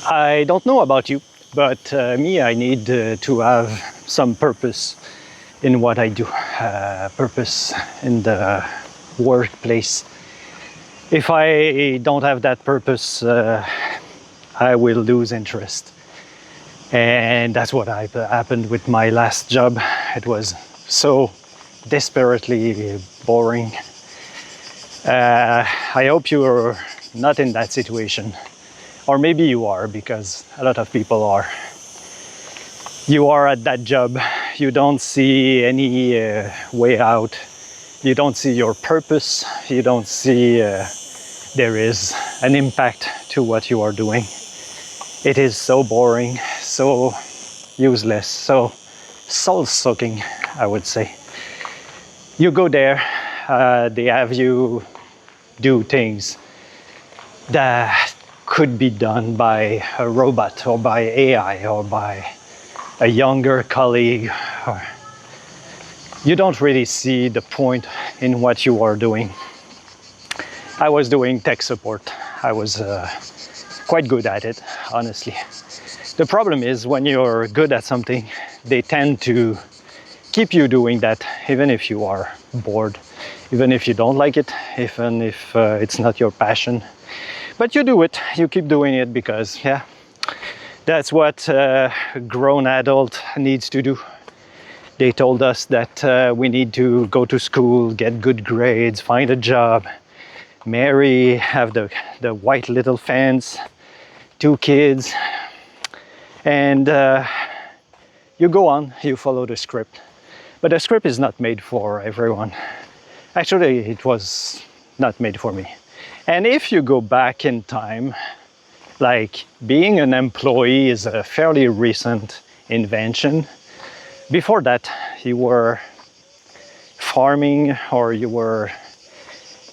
I don't know about you, but me, I need to have some purpose in what I do, purpose in the workplace. If I don't have that purpose, I will lose interest. And that's what happened with my last job. It was so desperately boring. I hope you're not in that situation. Or maybe you are, because a lot of people are. You are at that job, you don't see any way out, you don't see your purpose, you don't see there is an impact to what you are doing. It is so boring, so useless, so soul-sucking, I would say. You go there, they have you do things that could be done by a robot or by AI or by a younger colleague. You don't really see the point in what you are doing. I was doing tech support. I was quite good at it, honestly. The problem is when you're good at something, they tend to keep you doing that even if you are bored, even if you don't like it, even if it's not your passion. But you do it, you keep doing it because, yeah, that's what a grown adult needs to do. They told us that we need to go to school, get good grades, find a job, marry, have the white little fence, 2 kids, and you go on, you follow the script. But the script is not made for everyone. Actually, it was not made for me. And if you go back in time, like being an employee is a fairly recent invention. Before that, you were farming or you were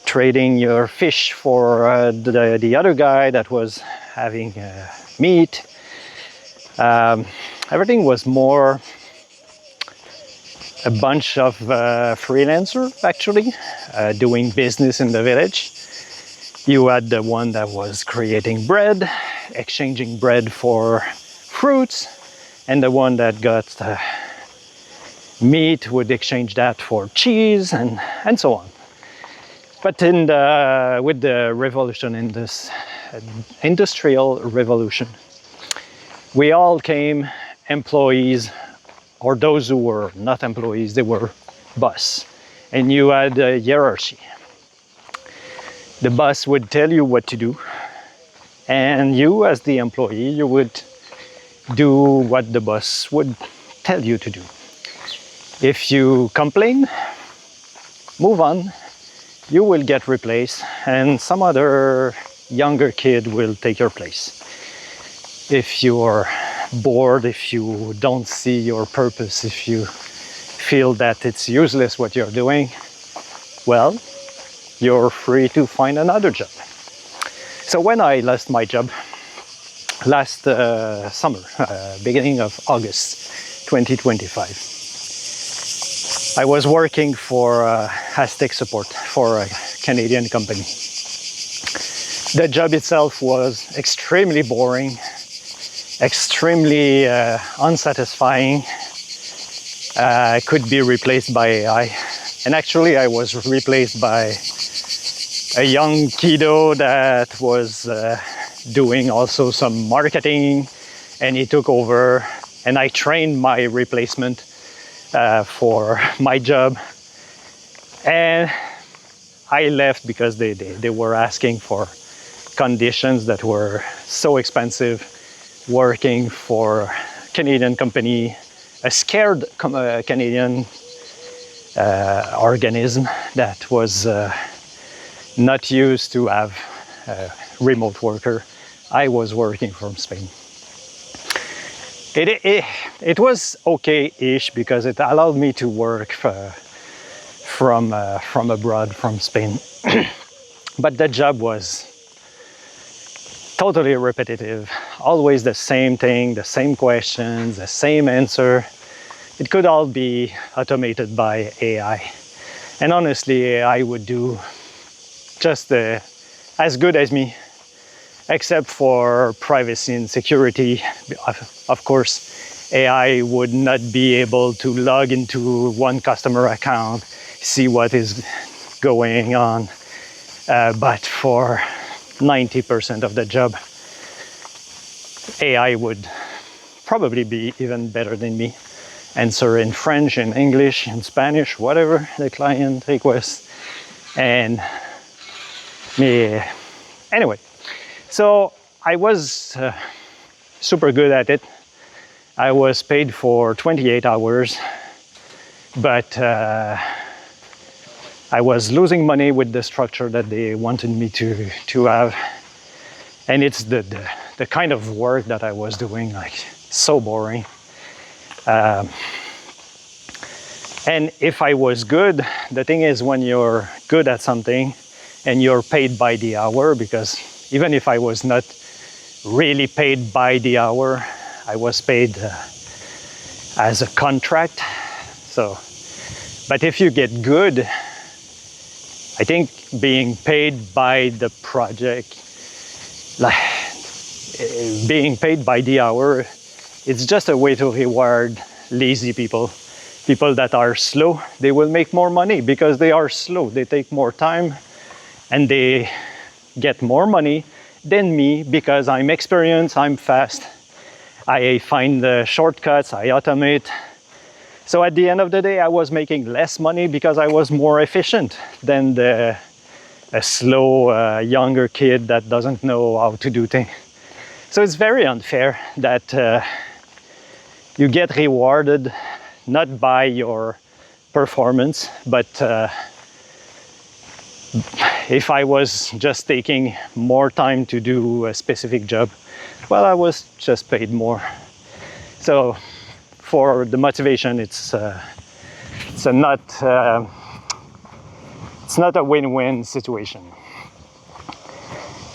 trading your fish for the other guy that was having meat. Everything was more a bunch of freelancers actually doing business in the village. You had the one that was creating bread, exchanging bread for fruits, and the one that got meat would exchange that for cheese and so on. But with the revolution, in this industrial revolution, we all came employees, or those who were not employees, they were boss, and you had a hierarchy. The boss would tell you what to do, and you as the employee, you would do what the boss would tell you to do. If you complain, move on, you will get replaced and some other younger kid will take your place. If you are bored, if you don't see your purpose, if you feel that it's useless what you're doing, well, you're free to find another job. So when I lost my job last summer, beginning of August 2025, I was working for as tech support for a Canadian company. The job itself was extremely boring, extremely unsatisfying. Could be replaced by AI. And actually I was replaced by a young kiddo that was doing also some marketing, and he took over, and I trained my replacement for my job, and I left because they were asking for conditions that were so expensive, working for Canadian company, a scared Canadian organism that was not used to have a remote worker. I was working from Spain. It was okay-ish because it allowed me to work from abroad, from Spain. But the job was totally repetitive, always the same thing, the same questions, the same answer. It could all be automated by AI. And honestly, AI would do just as good as me. except for privacy and security. Of course, AI would not be able to log into one customer account, see what is going on. But for 90% of the job, AI would probably be even better than me. Answer in French, in English, in Spanish, whatever the client requests. And anyway, so I was super good at it. I was paid for 28 hours, but I was losing money with the structure that they wanted me to have. And it's the kind of work that I was doing, like, so boring. And if I was good, the thing is, when you're good at something and you're paid by the hour, because even if I was not really paid by the hour, I was paid as a contract. So, but if you get good, I think being paid by the project, like being paid by the hour, it's just a way to reward lazy people. People that are slow, they will make more money because they are slow. They take more time and they get more money than me because I'm experienced, I'm fast. I find the shortcuts, I automate. So at the end of the day, I was making less money because I was more efficient than a slow, younger kid that doesn't know how to do things. So it's very unfair that you get rewarded not by your performance, but if I was just taking more time to do a specific job, well, I was just paid more. So for the motivation, it's not a win-win situation.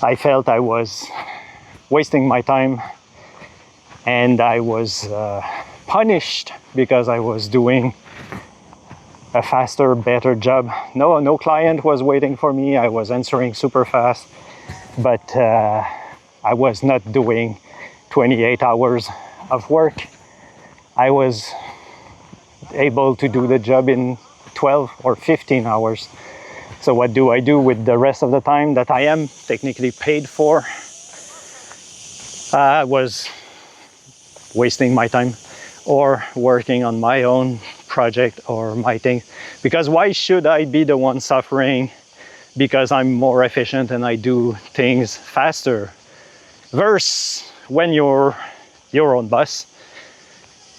I felt I was wasting my time, and I was punished because I was doing a faster, better job. No client was waiting for me. I was answering super fast, but I was not doing 28 hours of work. I was able to do the job in 12 or 15 hours. So what do I do with the rest of the time that I am technically paid for? I was wasting my time or working on my own project or my thing. Because why should I be the one suffering because I'm more efficient and I do things faster? Versus when you're your own boss,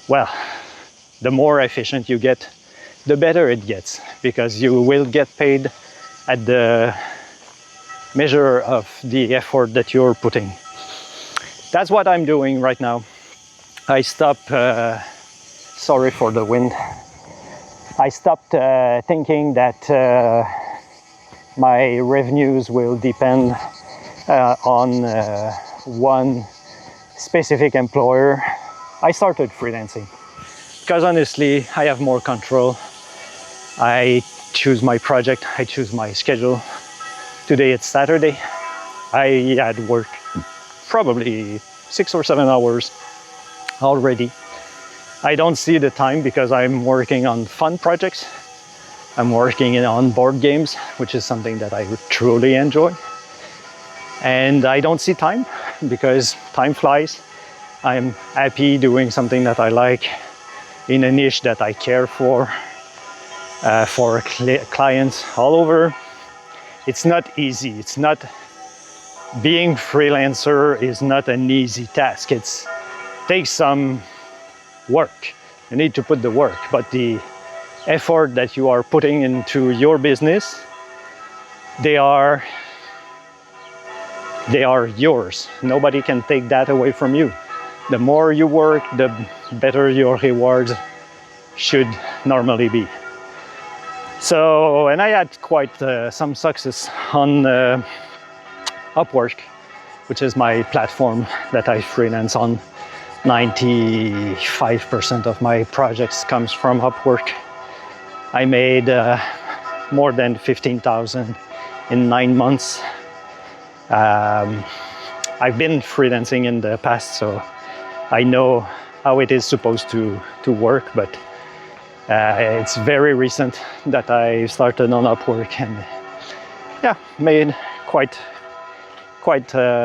well, the more efficient you get, the better it gets, because you will get paid at the measure of the effort that you're putting. That's what I'm doing right now. I stopped, sorry for the wind. I stopped thinking that my revenues will depend on one specific employer. I started freelancing because honestly, I have more control. I choose my project, I choose my schedule. Today it's Saturday. I had worked probably 6 or 7 hours already. I don't see the time because I'm working on fun projects. I'm working on board games, which is something that I truly enjoy. And I don't see time because time flies. I'm happy doing something that I like in a niche that I care for clients all over. It's not easy. It's not, being freelancer is not an easy task. It takes some work. You need to put the work, but the effort that you are putting into your business, they are yours. Nobody can take that away from you. The more you work, the better your rewards should normally be. So, and I had quite some success on Upwork, which is my platform that I freelance on. 95% of my projects comes from Upwork. I made more than 15,000 in 9 months. I've been freelancing in the past, so I know how it is supposed to work, but it's very recent that I started on Upwork, and yeah, made quite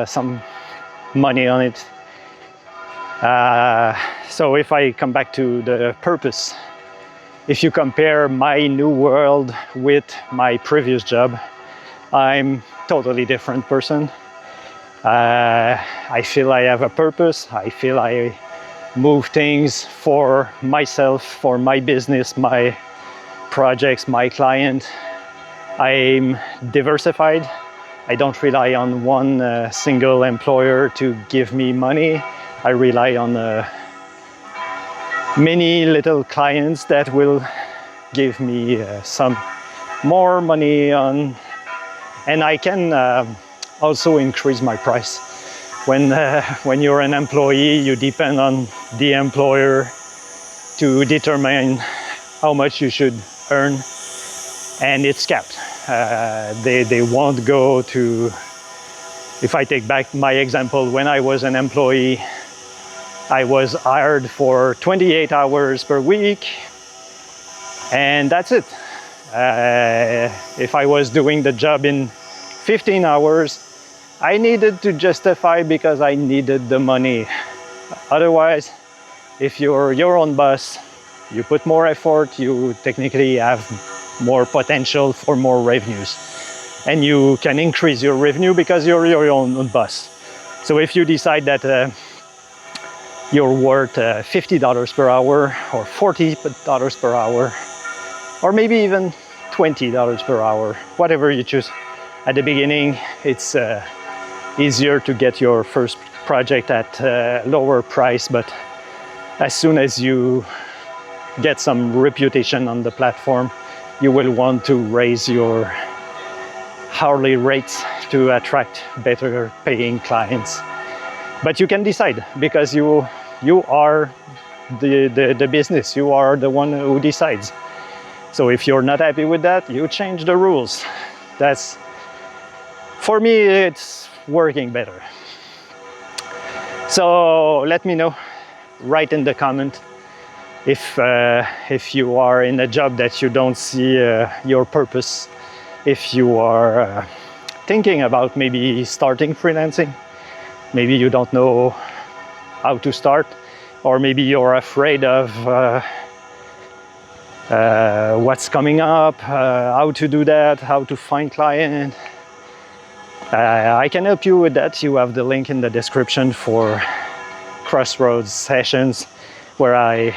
some money on it. So if I come back to the purpose, if you compare my new world with my previous job, I'm totally different person. I feel I have a purpose. I feel I move things for myself, for my business, my projects, my client. I'm diversified. I don't rely on one single employer to give me money. I rely on many little clients that will give me some more money on, and I can also increase my price. When you're an employee, you depend on the employer to determine how much you should earn, and it's capped. They won't go to, if I take back my example, when I was an employee, I was hired for 28 hours per week, and that's it. If I was doing the job in 15 hours, I needed to justify because I needed the money. Otherwise, if you're your own boss, you put more effort, you technically have more potential for more revenues. And you can increase your revenue because you're your own boss. So if you decide that you're worth $50 per hour or $40 per hour, or maybe even $20 per hour, whatever you choose. At the beginning, it's easier to get your first project at a lower price, but as soon as you get some reputation on the platform, you will want to raise your hourly rates to attract better paying clients. But you can decide, because you are the business, you are the one who decides. So if you're not happy with that, you change the rules. That's, for me, it's working better. So let me know, write in the comment if you are in a job that you don't see your purpose, if you are thinking about maybe starting freelancing, maybe you don't know how to start, or maybe you're afraid of what's coming up, how to do that, how to find clients. I can help you with that. You have the link in the description for Crossroads sessions, where I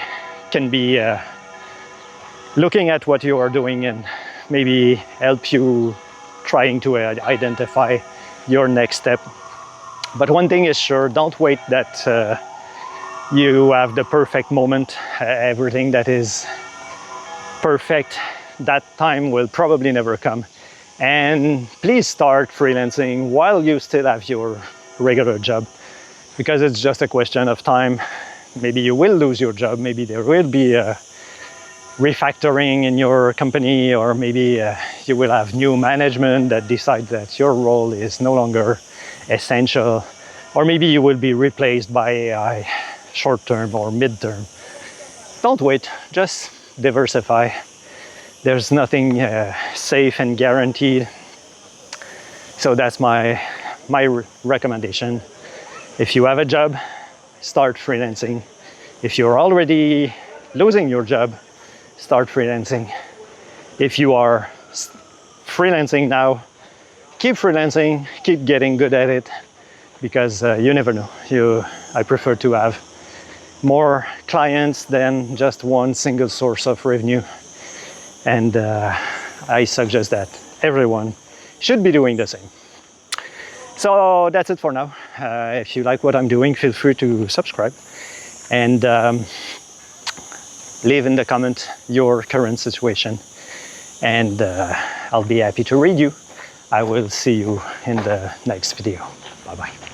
can be looking at what you are doing and maybe help you trying to identify your next step. But one thing is sure, don't wait that you have the perfect moment, everything that is perfect, that time will probably never come. And please start freelancing while you still have your regular job, because it's just a question of time. Maybe you will lose your job, maybe there will be a refactoring in your company, or maybe you will have new management that decide that your role is no longer essential, or maybe you will be replaced by AI short-term or mid-term. Don't wait, just diversify. There's nothing safe and guaranteed. So that's my recommendation. If you have a job, start freelancing. If you're already losing your job, start freelancing. If you are freelancing now, keep freelancing, keep getting good at it, because you never know. I prefer to have more clients than just one single source of revenue. And I suggest that everyone should be doing the same. So that's it for now. If you like what I'm doing, feel free to subscribe and leave in the comment your current situation, and I'll be happy to read you. I will see you in the next video. Bye-bye.